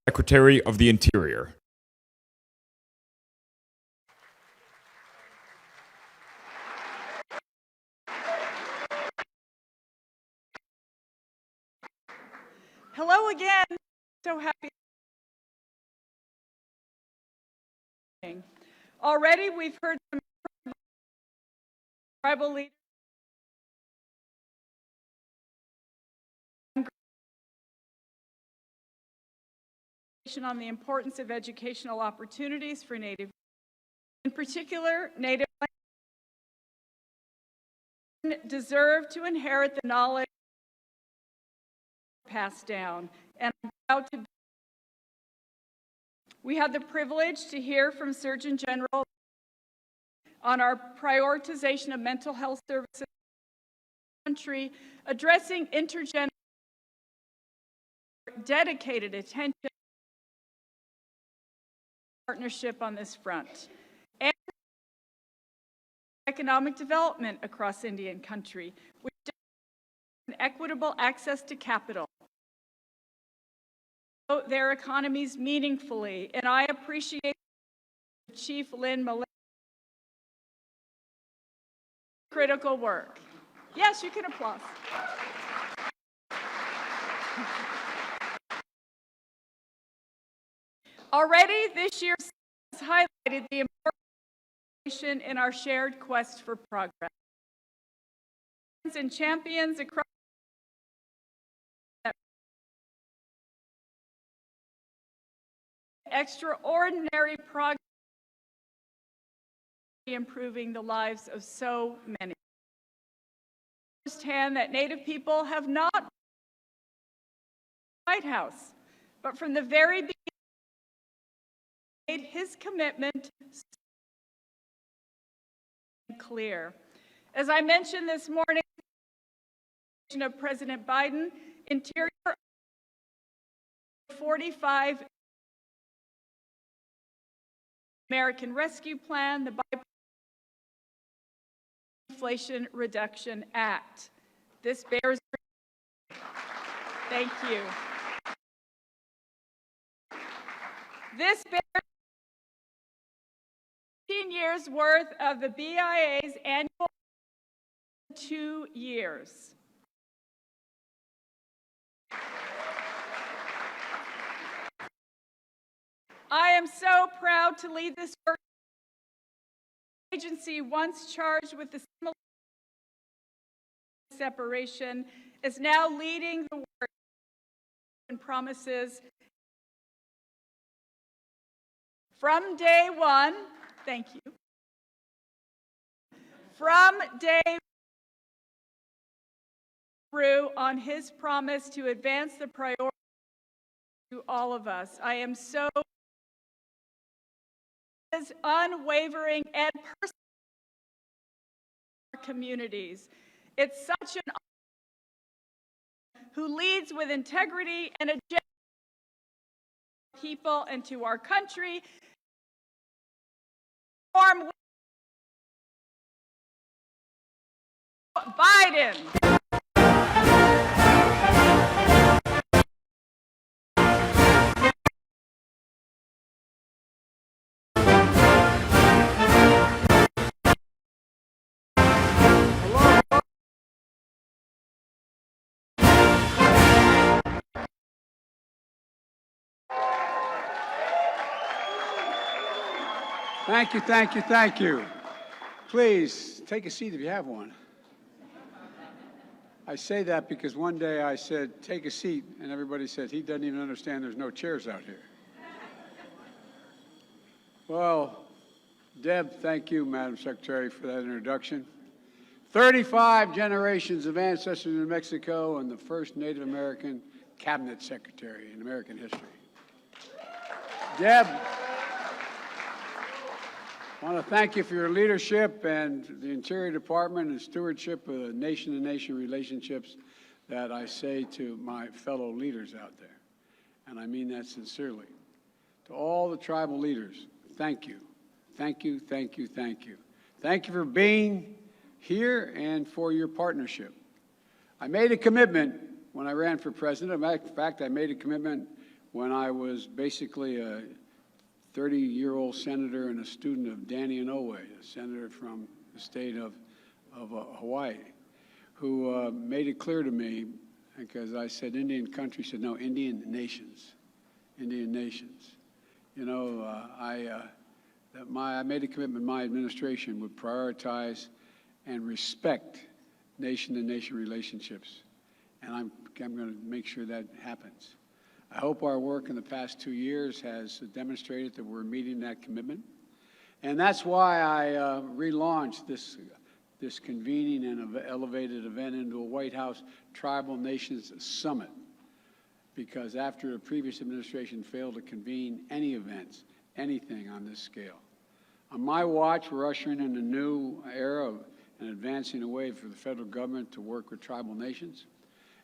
Secretary of the Interior. Hello again. So happy. Already we've heard from tribal leaders on the importance of educational opportunities for Native, in particular, Native deserve to inherit the knowledge passed down. And I'm proud to. We had the privilege to hear from Surgeon General on our prioritization of mental health services in the country, addressing intergenerational dedicated attention partnership on this front, and economic development across Indian country, which does equitable access to capital, their economies meaningfully. And I appreciate Chief Lynn Malin critical work. Yes, you can applaud. Already this year has highlighted the importance in our shared quest for progress. And champions across extraordinary progress improving the lives of so many. Firsthand that Native people have not been in the White House, but from the very beginning made his commitment clear. As I mentioned this morning, of President Biden, Interior 45 American Rescue Plan, the Inflation Reduction Act. This bears. Thank you. This bears 15 years worth of the BIA's annual 2 years. I am so proud to lead this work. Agency once charged with the separation is now leading the work and promises from day one. Thank you. From day through on his promise to advance the priority to all of us. I am so unwavering and personal communities. It's such an honor who leads with integrity and agenda to people and to our country. Biden. Thank you, thank you, thank you. Please take a seat if you have one. I say that because one day I said, take a seat, and everybody said, he doesn't even understand there's no chairs out here. Well, Deb, thank you, Madam Secretary, for that introduction. 35 generations of ancestors in New Mexico and the first Native American cabinet secretary in American history. Deb, I want to thank you for your leadership and the Interior Department and stewardship of the nation-to-nation relationships that I say to my fellow leaders out there. And I mean that sincerely. To all the tribal leaders, thank you. Thank you, thank you, thank you. Thank you for being here and for your partnership. I made a commitment when I ran for president. In fact, I made a commitment when I was basically a 30-year-old senator and a student of Danny Inouye, a senator from the state of Hawaii, who made it clear to me, because I said Indian country, he said, no, Indian nations, Indian nations. You know, I made a commitment my administration would prioritize and respect nation-to-nation relationships, and I'm going to make sure that happens. I hope our work in the past 2 years has demonstrated that we're meeting that commitment, and that's why I relaunched this convening and elevated event into a White House Tribal Nations Summit, because after the previous administration failed to convene any events, anything on this scale. On my watch, we're ushering in a new era and advancing a way for the federal government to work with tribal nations.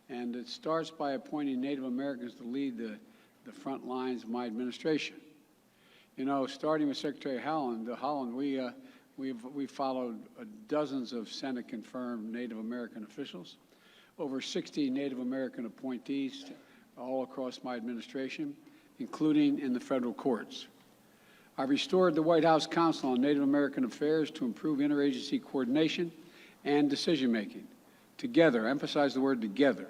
And it starts by appointing Native Americans to lead the front lines of my administration. You know, starting with Secretary Haaland, we followed dozens of Senate-confirmed Native American officials, over 60 Native American appointees all across my administration, including in the federal courts. I restored the White House Council on Native American Affairs to improve interagency coordination and decision-making. Together, emphasize the word together.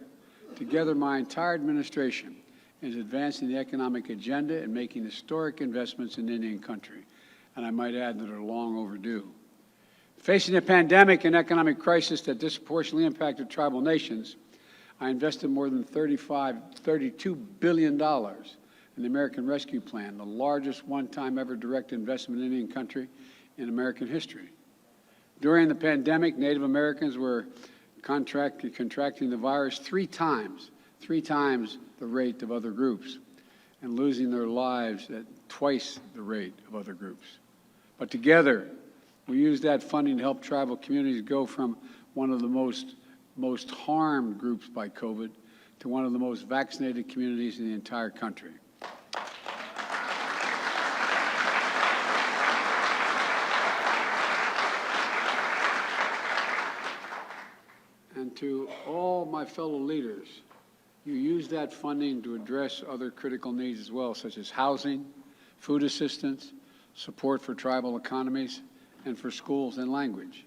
Together, my entire administration is advancing the economic agenda and making historic investments in Indian country, and I might add that are long overdue. Facing a pandemic and economic crisis that disproportionately impacted tribal nations, I invested more than $32 billion in the American Rescue Plan, the largest one-time ever direct investment in Indian country in American history. During the pandemic, Native Americans were contracting the virus three times the rate of other groups, and losing their lives at twice the rate of other groups. But together, we used that funding to help tribal communities go from one of the most harmed groups by COVID to one of the most vaccinated communities in the entire country. And to all my fellow leaders, you use that funding to address other critical needs as well, such as housing, food assistance, support for tribal economies, and for schools and language.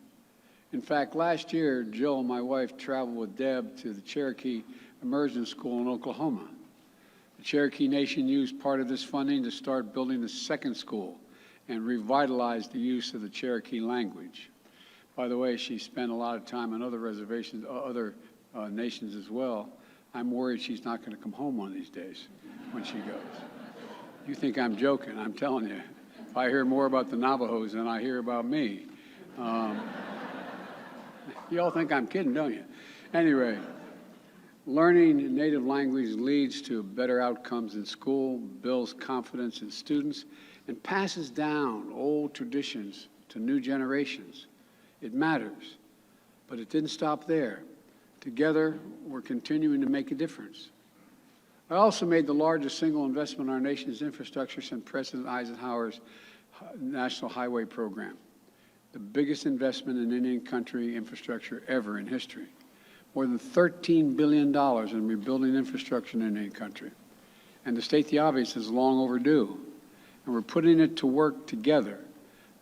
In fact, last year, Jill, my wife, traveled with Deb to the Cherokee Immersion School in Oklahoma. The Cherokee Nation used part of this funding to start building a second school and revitalize the use of the Cherokee language. By the way, she spent a lot of time on other reservations, other nations as well. I'm worried she's not going to come home one of these days when she goes. You think I'm joking, I'm telling you. If I hear more about the Navajos than I hear about me. You all think I'm kidding, don't you? Anyway, learning native language leads to better outcomes in school, builds confidence in students, and passes down old traditions to new generations. It matters, but it didn't stop there. Together, we're continuing to make a difference. I also made the largest single investment in our nation's infrastructure since President Eisenhower's National Highway Program, the biggest investment in Indian country infrastructure ever in history. More than $13 billion in rebuilding infrastructure in Indian country. And to state the obvious, is long overdue. And we're putting it to work together,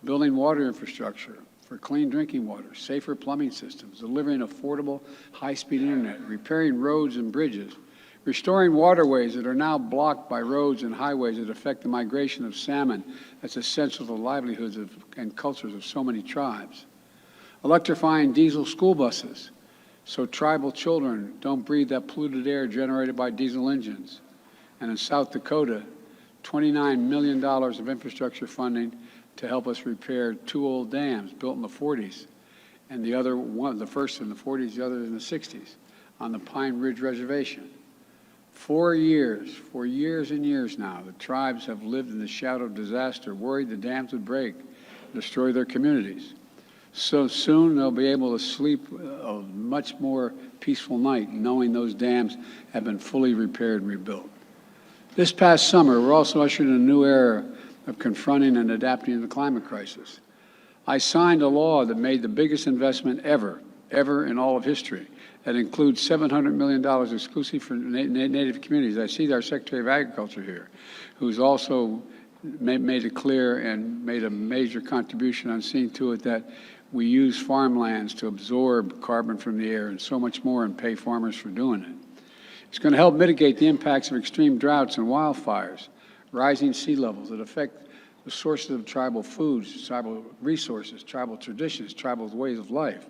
building water infrastructure for clean drinking water, safer plumbing systems, delivering affordable high-speed internet, repairing roads and bridges, restoring waterways that are now blocked by roads and highways that affect the migration of salmon that's essential to the livelihoods and cultures of so many tribes, electrifying diesel school buses so tribal children don't breathe that polluted air generated by diesel engines, and in South Dakota, $29 million of infrastructure funding to help us repair two old dams built in the 40s, and the first in the 40s, the other in the 60s, on the Pine Ridge Reservation. For years and years now, the tribes have lived in the shadow of disaster, worried the dams would break, destroy their communities. So soon they'll be able to sleep a much more peaceful night, knowing those dams have been fully repaired and rebuilt. This past summer, we're also ushered in a new era of confronting and adapting to the climate crisis. I signed a law that made the biggest investment ever ever in all of history. That includes $700 million exclusively for Native communities. I see our Secretary of Agriculture here, who's also made it clear and made a major contribution on seeing to it that we use farmlands to absorb carbon from the air and so much more, and pay farmers for doing it. It's going to help mitigate the impacts of extreme droughts and wildfires, rising sea levels that affect the sources of tribal foods, tribal resources, tribal traditions, tribal ways of life.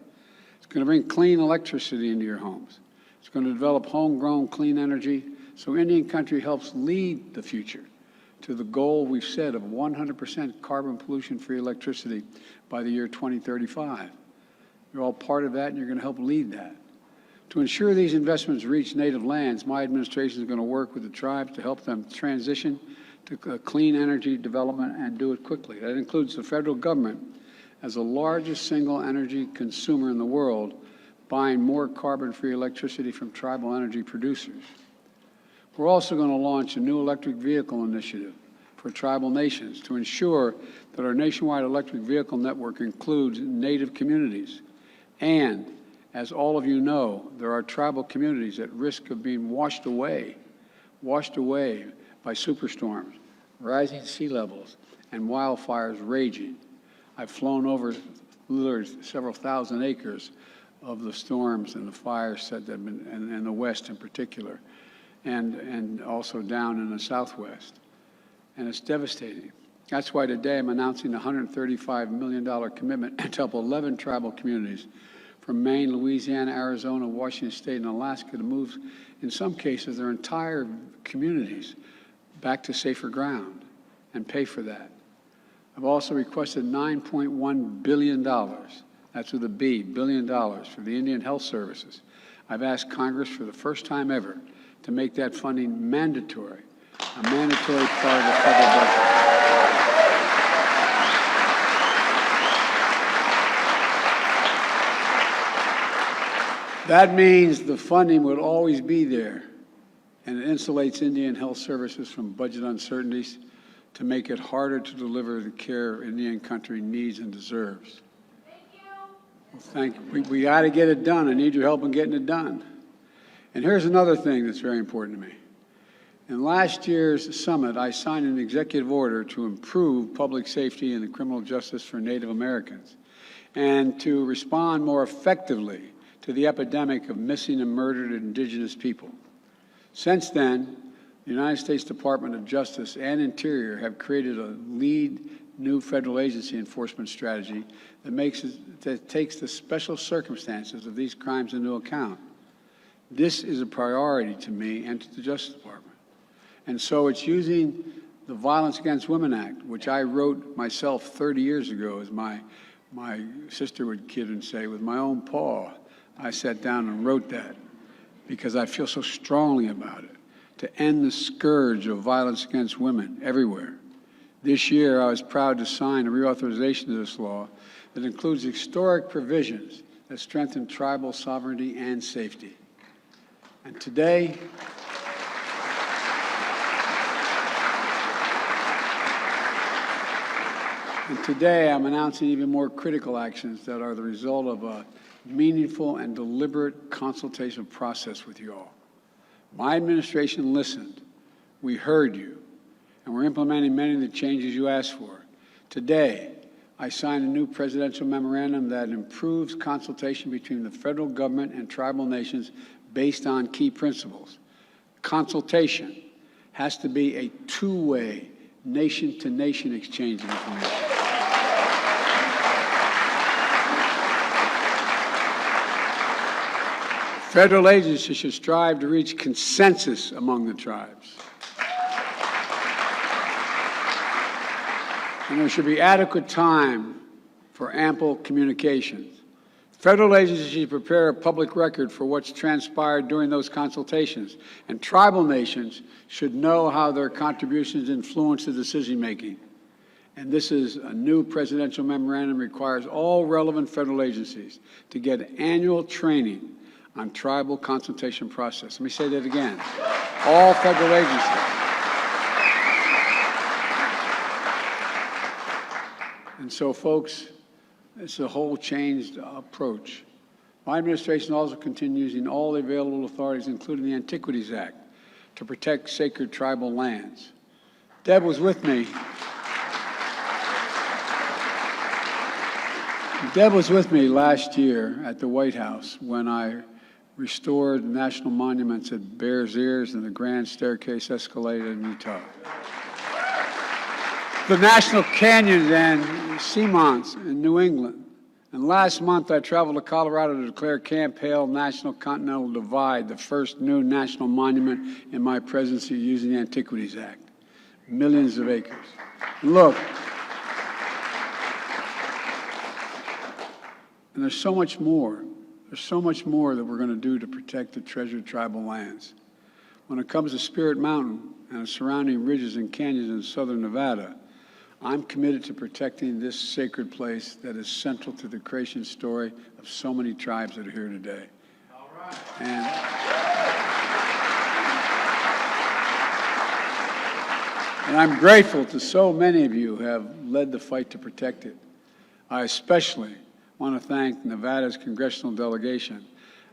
It's going to bring clean electricity into your homes. It's going to develop homegrown clean energy so Indian country helps lead the future to the goal we've set of 100% carbon pollution-free electricity by the year 2035. You're all part of that, and you're going to help lead that. To ensure these investments reach native lands, my administration is going to work with the tribes to help them transition to clean energy development and do it quickly. That includes the federal government as the largest single energy consumer in the world, buying more carbon-free electricity from tribal energy producers. We're also going to launch a new electric vehicle initiative for tribal nations to ensure that our nationwide electric vehicle network includes Native communities. And, as all of you know, there are tribal communities at risk of being washed away by superstorms, rising sea levels, and wildfires raging. I've flown over literally several thousand acres of the storms and the fires that have been, in the West in particular, and also down in the Southwest. And it's devastating. That's why today I'm announcing a $135 million commitment to help 11 tribal communities from Maine, Louisiana, Arizona, Washington State, and Alaska to move, in some cases, their entire communities back to safer ground and pay for that. I've also requested $9.1 billion, that's with a B, billion dollars, for the Indian Health Services. I've asked Congress for the first time ever to make that funding mandatory, a mandatory part of the federal budget. That means the funding would always be there, and it insulates Indian Health Services from budget uncertainties to make it harder to deliver the care Indian country needs and deserves. Thank you. We got to get it done. I need your help in getting it done. And here's another thing that's very important to me. In last year's summit, I signed an executive order to improve public safety and the criminal justice for Native Americans and to respond more effectively to the epidemic of missing and murdered Indigenous people. Since then, the United States Department of Justice and Interior have created a lead new federal agency enforcement strategy that takes the special circumstances of these crimes into account. This is a priority to me and to the Justice Department. And so it's using the Violence Against Women Act, which I wrote myself 30 years ago, as my sister would kid and say, with my own paw. I sat down and wrote that because I feel so strongly about it, to end the scourge of violence against women everywhere. This year, I was proud to sign a reauthorization of this law that includes historic provisions that strengthen tribal sovereignty and safety. And today, I'm announcing even more critical actions that are the result of a meaningful and deliberate consultation process with you all. My administration listened, we heard you, and we're implementing many of the changes you asked for. Today, I signed a new presidential memorandum that improves consultation between the federal government and tribal nations based on key principles. Consultation has to be a two-way, nation-to-nation exchange of information. Federal agencies should strive to reach consensus among the tribes. And there should be adequate time for ample communications. Federal agencies should prepare a public record for what's transpired during those consultations, and tribal nations should know how their contributions influence the decision-making. And this is a new presidential memorandum requires all relevant federal agencies to get annual training on tribal consultation process. Let me say that again. All federal agencies. And so, folks, it's a whole changed approach My administration also continues using all the available authorities, including the Antiquities Act, to protect sacred tribal lands. Deb was with me. Deb was with me last year at the White House when I restored national monuments at Bears Ears and the Grand Staircase Escalator in Utah, the National Canyons and Seamonts in New England. And last month, I traveled to Colorado to declare Camp Hale National Continental Divide, the first new national monument in my presidency using the Antiquities Act. Millions of acres. And look, and there's so much more. There's so much more that we're going to do to protect the treasured tribal lands. When it comes to Spirit Mountain and the surrounding ridges and canyons in southern Nevada, I'm committed to protecting this sacred place that is central to the creation story of so many tribes that are here today. All right. And I'm grateful to so many of you who have led the fight to protect it. I especially want to thank Nevada's congressional delegation.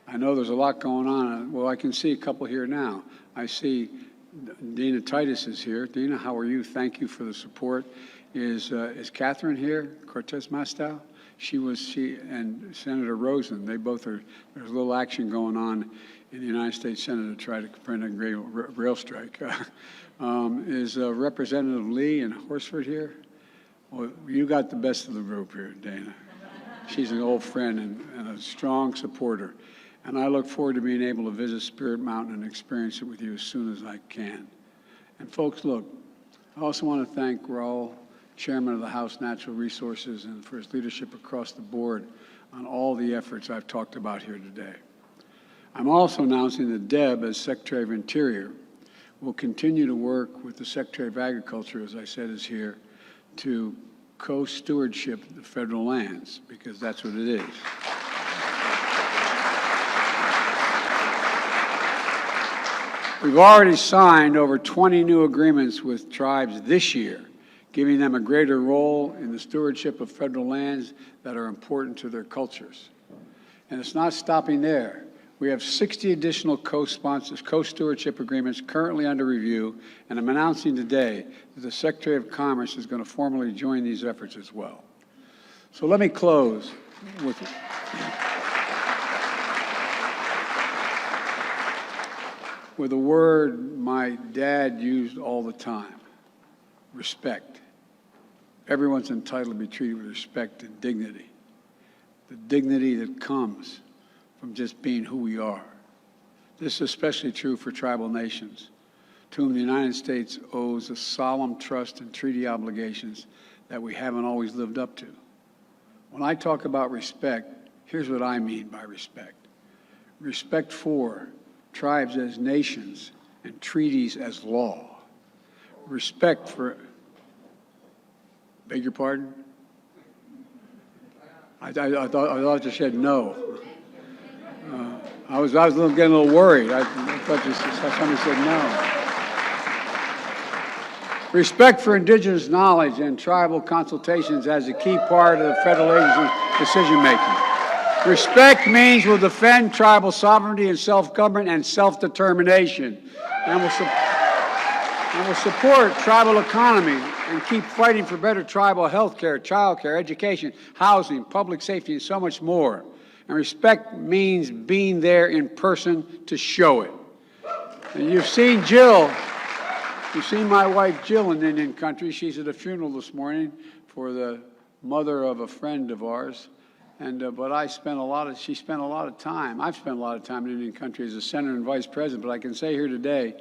I know there's a lot going on. Well, I can see a couple here now. I see Dina Titus is here. Dina, how are you? Thank you for the support. Is Catherine here? Cortez Masto? She and Senator Rosen. They both are. There's a little action going on in the United States Senate to try to prevent a rail strike. Is Representative Lee in Horsford here? Well, you got the best of the group here, Dana. She's an old friend and a strong supporter. And I look forward to being able to visit Spirit Mountain and experience it with you as soon as I can. And folks, look, I also want to thank Raul, Chairman of the House Natural Resources, and for his leadership across the board on all the efforts I've talked about here today. I'm also announcing that Deb, as Secretary of Interior, will continue to work with the Secretary of Agriculture, as I said, is here, to co-stewardship the federal lands, because that's what it is. We've already signed over 20 new agreements with tribes this year, giving them a greater role in the stewardship of federal lands that are important to their cultures. And it's not stopping there. We have 60 additional co-stewardship agreements currently under review, and I'm announcing today that the Secretary of Commerce is going to formally join these efforts as well. So let me close with a word my dad used all the time: respect. Everyone's entitled to be treated with respect and dignity. The dignity that comes from just being who we are. This is especially true for tribal nations, to whom the United States owes a solemn trust and treaty obligations that we haven't always lived up to. When I talk about respect, here's what I mean by respect. Respect for tribes as nations and treaties as law. Respect for, beg your pardon? I thought you said no. I was getting a little worried. I thought somebody said no. Respect for indigenous knowledge and tribal consultations as a key part of the federal agency decision-making. Respect means we'll defend tribal sovereignty and self-government and self-determination. And we'll support tribal economy and keep fighting for better tribal health care, child care, education, housing, public safety, and so much more. And respect means being there in person to show it. And you've seen Jill. You've seen my wife Jill in Indian country. She's at a funeral this morning for the mother of a friend of ours. And but she spent a lot of time. I've spent a lot of time in Indian country as a senator and vice president. But I can say here today,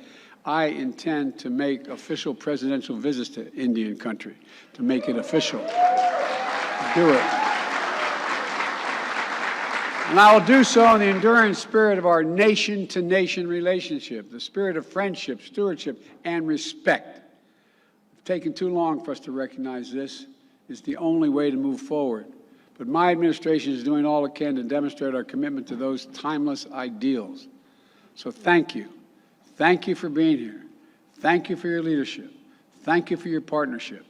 I intend to make official presidential visits to Indian country, to make it official. Do it. And I will do so in the enduring spirit of our nation-to-nation relationship, the spirit of friendship, stewardship, and respect. It's taken too long for us to recognize this. It's the only way to move forward. But my administration is doing all it can to demonstrate our commitment to those timeless ideals. So thank you. Thank you for being here. Thank you for your leadership. Thank you for your partnership.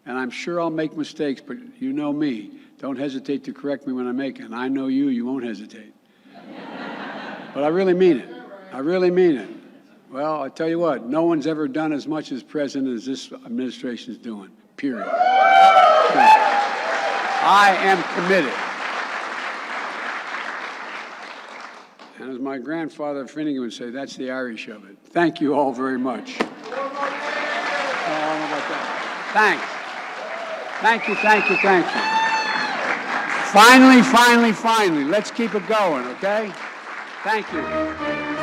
And I'm sure I'll make mistakes, but you know me. Don't hesitate to correct me when I make it. And I know you won't hesitate. But I really mean it. I really mean it. Well, I tell you what, no one's ever done as much as president as this administration is doing, period. I am committed. And as my grandfather Finnegan would say, that's the Irish of it. Thank you all very much. I don't know about that. Thanks. Thank you, thank you, thank you. Finally, let's keep it going, okay? Thank you.